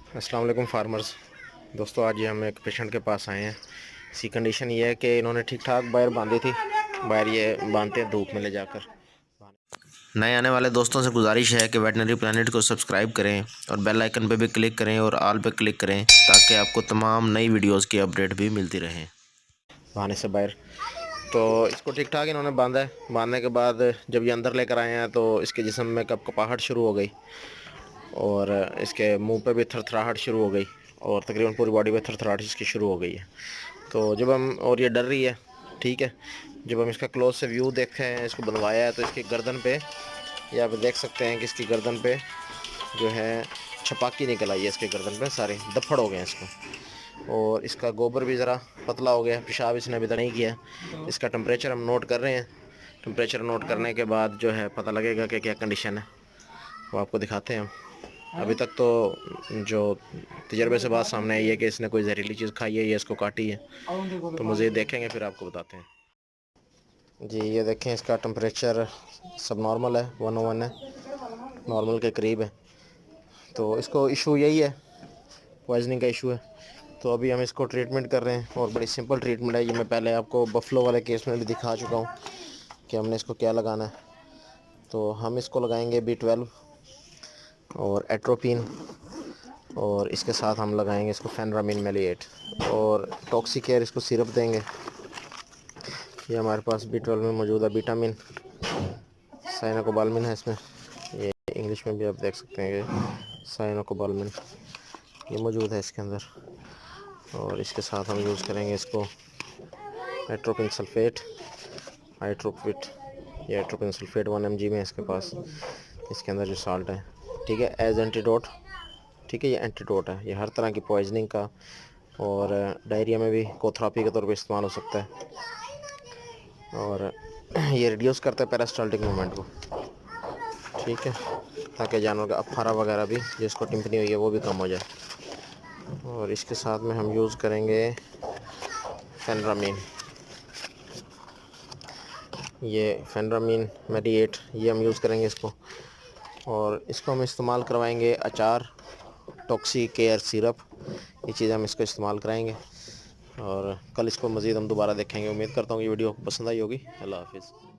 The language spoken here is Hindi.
अस्सलाम वालेकुम फार्मर्स दोस्तों, आज ये हम एक पेशेंट के पास आए हैं। इसकी कंडीशन ये है कि इन्होंने ठीक ठाक बाहर बांधी थी। बाहर ये बांधते हैं धूप में ले जाकर। नए आने वाले दोस्तों से गुजारिश है कि वेटनरी प्लानट को सब्सक्राइब करें और बेल आइकन पे भी क्लिक करें और ऑल पे क्लिक करें ताकि आपको तमाम नई वीडियोस की अपडेट भी मिलती रहें। बहाने से बाहर तो इसको ठीक ठाक इन्होंने बांधा है। बांधने के बाद जब ये अंदर लेकर आए हैं तो इसके जिस्म में कपकपाहट शुरू हो गई और इसके मुंह पे भी थरथराहट शुरू हो गई और तकरीबन पूरी बॉडी पे थरथराहट इसकी शुरू हो गई है। तो जब हम और ये डर रही है, ठीक है, जब हम इसका क्लोज से व्यू देखे हैं, इसको बनवाया है, तो इसकी गर्दन पे ये आप देख सकते हैं कि इसकी गर्दन पे जो है छपाकी निकल आई है। इसके गर्दन पे सारे दफड़ हो गए हैं इसको। और इसका गोबर भी ज़रा पतला हो गया, पेशाब इसने अभी तक नहीं किया। इसका टेम्परेचर हम नोट कर रहे हैं। टेम्परेचर नोट करने के बाद जो है पता लगेगा कि क्या कंडीशन है, वो आपको दिखाते हैं हम। अभी तक तो जो तजर्बे से बात सामने आई है कि इसने कोई जहरीली चीज़ खाई है या इसको काटी है, तो मुझे देखेंगे फिर आपको बताते हैं। जी ये देखें, इसका टेम्परेचर सब नॉर्मल है, 101 है, नॉर्मल के करीब है। तो इसको इशू यही है, पॉइजनिंग का इशू है। तो अभी हम इसको ट्रीटमेंट कर रहे हैं और बड़ी सिंपल ट्रीटमेंट है। ये मैं पहले आपको बफलो वाले केस में भी दिखा चुका हूँ कि हमने इसको क्या लगाना है। तो हम इसको लगाएंगे B12 और एट्रोपिन, और इसके साथ हम लगाएंगे इसको फेनरामिन मेलिएट और टॉक्सिकेयर इसको सिरप देंगे। ये हमारे पास B12 में मौजूद है विटामिन साइनोकोबाल्मिन है इसमें। ये इंग्लिश में भी आप देख सकते हैं कि साइनोकोबाल्मिन ये मौजूद है इसके अंदर। और इसके साथ हम यूज़ करेंगे इसको एट्रोपिन सल्फेट, हाइड्रोपिट। ये एट्रोपिन सल्फेट 1 mg में है इसके पास, इसके अंदर जो साल्ट है, ठीक है, एज एंटीडोट। ठीक है, ये एंटीडोट है, ये हर तरह की पॉइजनिंग का और डायरिया में भी कोथेरापी के तौर पे इस्तेमाल हो सकता है। और ये रिड्यूस करता है पेरिस्टाल्टिक मूवमेंट को, ठीक है, ताकि जानवर का अफारा वगैरह भी जिसको टिम्पनी हुई है वो भी कम हो जाए। और इसके साथ में हम यूज़ करेंगे फेनरामिन। ये फेनरामिन मेडिएट ये हम यूज़ करेंगे इसको, और इसको हम इस्तेमाल करवाएंगे अचार, टॉक्सी केयर सिरप, ये चीज़ हम इसको इस्तेमाल कराएंगे। और कल इसको मज़ीद हम दोबारा देखेंगे। उम्मीद करता हूँ ये वीडियो पसंद आई होगी। अल्लाह हाफिज़।